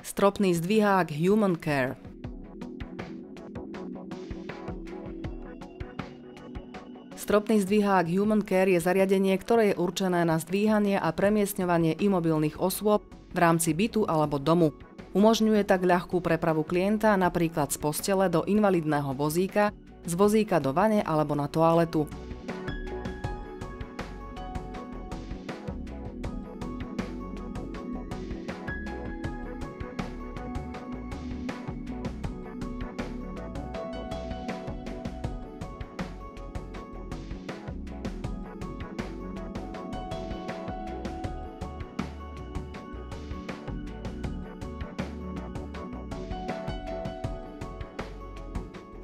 Stropný zdvihák Human Care. Stropný zdvihák Human Care je zariadenie, ktoré je určené na zdvíhanie a premiestňovanie imobilných osôb v rámci bytu alebo domu. Umožňuje tak ľahkú prepravu klienta napríklad z postele do invalidného vozíka, z vozíka do vane alebo na toaletu.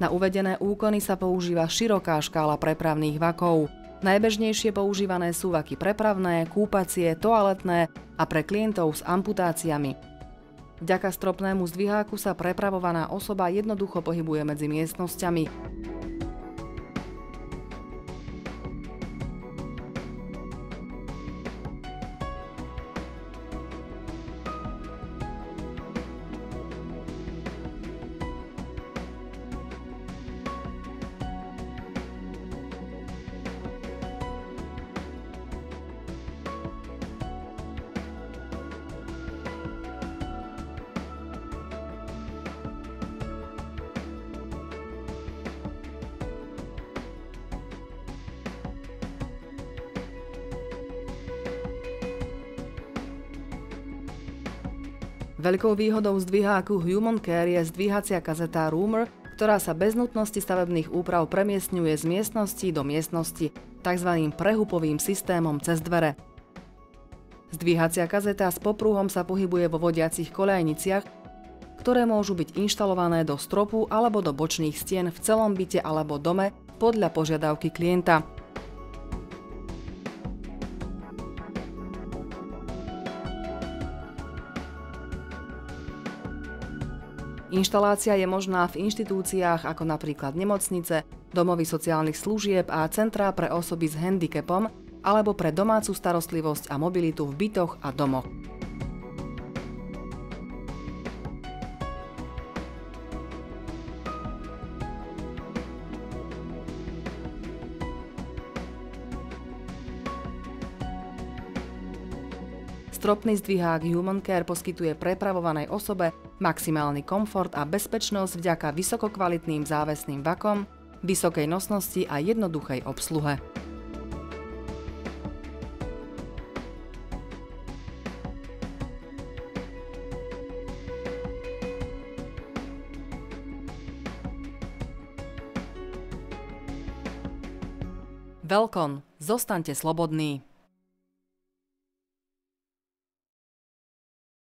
Na uvedené úkony sa používa široká škála prepravných vakov. Najbežnejšie používané sú vaky prepravné, kúpacie, toaletné a pre klientov s amputáciami. Vďaka stropnému zdviháku sa prepravovaná osoba jednoducho pohybuje medzi miestnosťami. Veľkou výhodou zdviháku Human Care je zdvíhacia kazeta Roamer, ktorá sa bez nutnosti stavebných úprav premiestňuje z miestnosti do miestnosti tzv. Prehupovým systémom cez dvere. Zdvíhacia kazeta s popruhom sa pohybuje vo vodiacich koľajniciach, ktoré môžu byť inštalované do stropu alebo do bočných stien v celom byte alebo dome podľa požiadavky klienta. Inštalácia je možná v inštitúciách ako napríklad nemocnice, domovy sociálnych služieb a centrá pre osoby s handicapom alebo pre domácu starostlivosť a mobilitu v bytoch a domoch. Stropný zdvihák Human Care poskytuje prepravovanej osobe maximálny komfort a bezpečnosť vďaka vysokokvalitným závesným vakom, vysokej nosnosti a jednoduchej obsluhe. Velkon. Zostaňte slobodní.